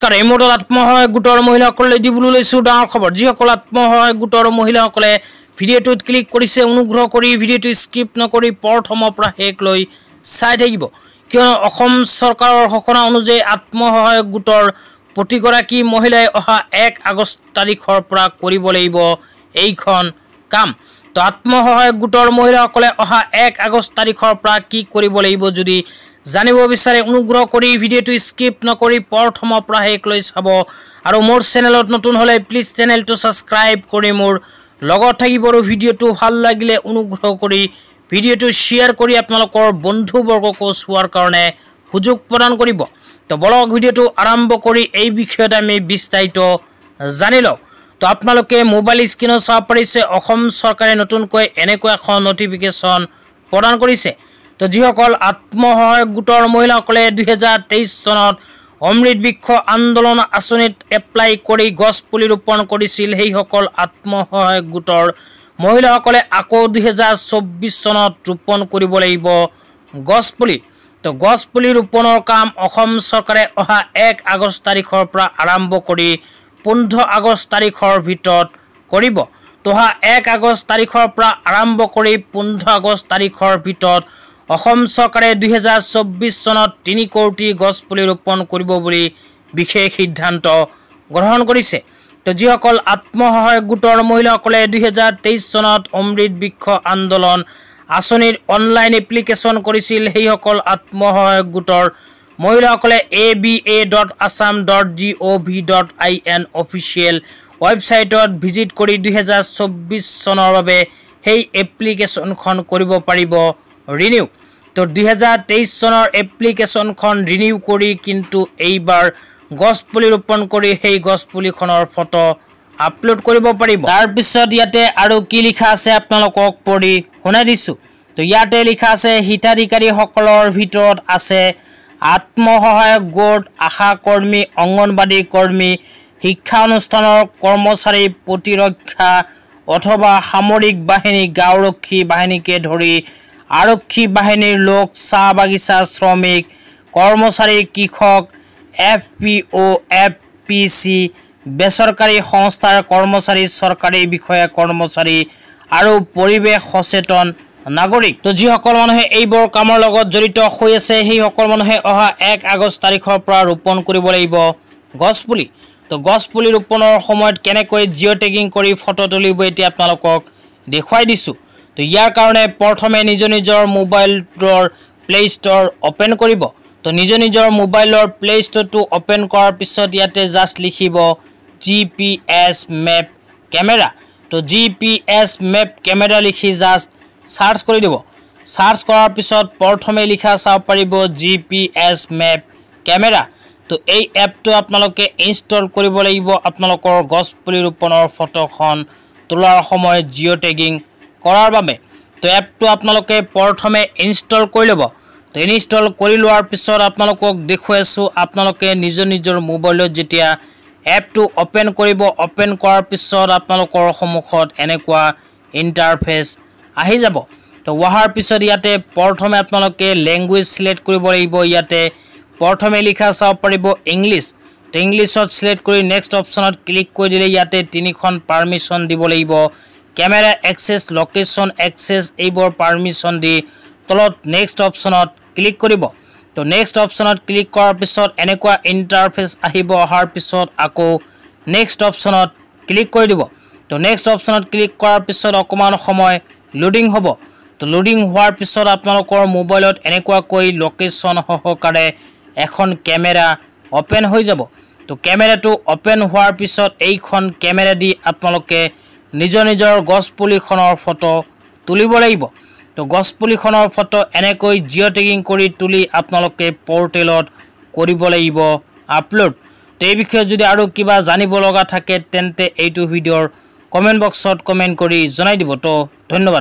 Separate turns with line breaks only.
এই মুহূৰ্তত আত্মসহায়ক গোটৰ মহিলাসকলে দিবলৈ লৈছো ডাঙৰ খবৰ। যিসকল আত্মসহায়ক গোটৰ মহিলাসকলে ভিডিঅ'টোত ক্লিক কৰিছে, অনুগ্ৰহ কৰি ভিডিঅ'টো স্কিপ নকৰি প্ৰথমৰ পৰা শেষলৈ চাই থাকিব, কিয়নো অসম চৰকাৰৰ ঘোষণা অনুযায়ী আত্মসহায়ক গোটৰ প্ৰতিগৰাকী মহিলাই অহা 1 আগষ্ট তাৰিখৰ পৰা কৰিব লাগিব এইখন কাম। তো আত্মসহায়ক গোটৰ মহিলাসকলে অহা 1 আগষ্ট তাৰিখৰ পৰা কি কৰিব লাগিব যদি জানিব বিচাৰে, অনুগ্ৰহ কৰি ভিডিঅ'টো স্কিপ নকৰি প্ৰথমৰ পৰা শেষলৈ চাব। আৰু মোৰ চেনেলত নতুন হ'লে প্লিজ চেনেলটো ছাবস্ক্ৰাইব কৰি মোৰ লগত থাকিব। আৰু ভিডিঅ'টো ভাল লাগিলে অনুগ্ৰহ কৰি ভিডিঅ'টো শ্বেয়াৰ কৰি আপোনালোকৰ বন্ধুবৰ্গকো চোৱাৰ কাৰণে সুযোগ প্ৰদান কৰিব। তো বলক ভিডিঅ'টো আৰম্ভ কৰি এই বিষয়ত আমি বিস্তাৰিত জানি লওঁ। তো আপোনালোকে মোবাইল স্ক্ৰীনত চাব পাৰিছে, অসম চৰকাৰে নতুনকৈ এনেকুৱা এখন নটিফিকেশ্যন প্ৰদান কৰিছে। তো যিসকল আত্মসহায়ক গোটৰ মহিলাসকলে 2023 চনত অমৃত বৃক্ষ আন্দোলন আঁচনিত এপ্লাই কৰি গছপুলি ৰোপণ কৰিছিল, সেইসকল আত্মসহায়ক গোটৰ মহিলাসকলে আকৌ 2024 চনত ৰোপণ কৰিব লাগিব গছপুলি। তো গছপুলি ৰোপণৰ কাম অসম চৰকাৰে অহা 1 আগষ্ট তাৰিখৰ পৰা আৰম্ভ কৰি 15 আগষ্ট তাৰিখৰ ভিতৰত কৰিব। তো অহা 1 আগষ্ট তাৰিখৰ পৰা আৰম্ভ কৰি 15 আগষ্ট তাৰিখৰ ভিতৰত অসম চৰকাৰে 2024 চনত 3 কোটি গছপুলি ৰোপণ কৰিব বুলি বিশেষ সিদ্ধান্ত গ্ৰহণ কৰিছে। তো যিসকল আত্মসহায়ক গোটৰ মহিলাসকলে 2023 চনত অমৃত বৃক্ষ আন্দোলন আঁচনিৰ অনলাইন এপ্লিকেশ্যন কৰিছিল, সেইসকল আত্মসহায়ক গোটৰ মহিলাসকলে aba.assam.gov.in অফিচিয়েল ৱেবছাইটত ভিজিট কৰি 2024 চনৰ বাবে সেই এপ্লিকেশ্যনখন কৰিব পাৰিব ৰিনিউ। তো 2023 চনৰ এপ্লিকেশ্যনখন ৰিনিউ কৰি কিন্তু এইবাৰ গছপুলি ৰোপণ কৰি সেই গছপুলিখনৰ ফটো আপলোড কৰিব পাৰিব। তাৰপিছত ইয়াতে আৰু কি লিখা আছে আপোনালোকক পঢ়ি শুনাই দিছোঁ। তো ইয়াতে লিখা আছে হিতাধিকাৰীসকলৰ ভিতৰত আছে আত্মসহায়ক গোট, আশা কৰ্মী, অংগনবাদী কৰ্মী, শিক্ষা অনুষ্ঠানৰ কৰ্মচাৰী, প্ৰতিৰক্ষা অথবা সামৰিক বাহিনী, গাঁওৰক্ষী বাহিনীকে ধৰি আৰক্ষী বাহিনীৰ লোক, চাহ বাগিচা শ্ৰমিক, কৰ্মচাৰী, কৃষক, FPO, FPC, বেচৰকাৰী সংস্থাৰ কৰ্মচাৰী, চৰকাৰী বিষয়া কৰ্মচাৰী আৰু পৰিৱেশ সচেতন নাগৰিক। তো যিসকল মানুহে এইবোৰ কামৰ লগত জড়িত হৈ আছে, সেইসকল মানুহে অহা 1 আগষ্ট তাৰিখৰ পৰা ৰোপণ কৰিব লাগিব গছপুলি। তো গছপুলি ৰোপণৰ সময়ত কেনেকৈ জিঅ' টেগিং কৰি ফটো তুলিব এতিয়া আপোনালোকক দেখুৱাই দিছোঁ। তো ইয়াৰ কাৰণে প্ৰথমে নিজৰ মোবাইলৰ প্লে ষ্ট'ৰ অ'পেন কৰিব। তো নিজৰ মোবাইলৰ প্লে ষ্ট'ৰটো অ'পেন কৰাৰ পিছত ইয়াতে জাষ্ট লিখিব GPS মেপ কেমেৰা। তো GPS মেপ কেমেৰা লিখি জাষ্ট চাৰ্চ কৰি দিব। চাৰ্চ কৰাৰ পিছত প্ৰথমে লিখা চাব পাৰিব GPS মেপ কেমেৰা। তো এই এপটো আপোনালোকে ইনষ্টল কৰিব লাগিব আপোনালোকৰ গছপুলি ৰোপণৰ ফটোখন তোলাৰ সময়ত জিঅ' টেগিং কৰাৰ বাবে। তো এপটো আপোনালোকে প্ৰথমে ইনষ্টল কৰি ল'ব। তো ইনষ্টল কৰি লোৱাৰ পিছত আপোনালোকক দেখুৱাইছোঁ, আপোনালোকে নিজৰ মোবাইলত যেতিয়া এপটো অ'পেন কৰিব, অ'পেন কৰাৰ পিছত আপোনালোকৰ সন্মুখত এনেকুৱা ইণ্টাৰফেচ আহি যাব। তো অহাৰ পিছত ইয়াতে প্ৰথমে আপোনালোকে লেংগুৱেজ ছিলেক্ট কৰিব লাগিব। ইয়াতে প্ৰথমে লিখা চাব পাৰিব ইংলিছ। তো ইংলিছত ছিলেক্ট কৰি নেক্সট অপশ্যনত ক্লিক কৰি দিলে ইয়াতে 3খন পাৰ্মিশ্যন দিব লাগিব। কেমেৰা এক্সেছ, লোকেশ্যন এক্সেছ, এইবোৰ পাৰ্মিশ্যন দি তলত নেক্সট অপশ্যনত ক্লিক কৰিব। তো নেক্সট অপশ্যনত ক্লিক কৰাৰ পিছত এনেকুৱা ইণ্টাৰফেচ আহিব। অহাৰ পিছত আকৌ নেক্সট অপশ্যনত ক্লিক কৰি দিব। তো নেক্সট অপশ্যনত ক্লিক কৰাৰ পিছত অকণমান সময় লোডিং হ'ব। তো লোডিং হোৱাৰ পিছত আপোনালোকৰ মোবাইলত এনেকুৱাকৈ লোকেশ্যন সহকাৰে এখন কেমেৰা অ'পেন হৈ যাব। তো কেমেৰাটো অ'পেন হোৱাৰ পিছত এইখন কেমেৰা দি আপোনালোকে নিজৰ গছপুলিখনৰ ফটো তুলিব লাগিব। তো গছপুলিখনৰ ফটো এনেকৈ জিঅ' টেগিং কৰি তুলি আপোনালোকে পৰ্টেলত কৰিব লাগিব আপলোড। তো এই বিষয়ে যদি আৰু কিবা জানিব লগা থাকে তেন্তে এইটো ভিডিঅ'ৰ কমেণ্ট বক্সত কমেণ্ট কৰি জনাই দিব। তো ধন্যবাদ।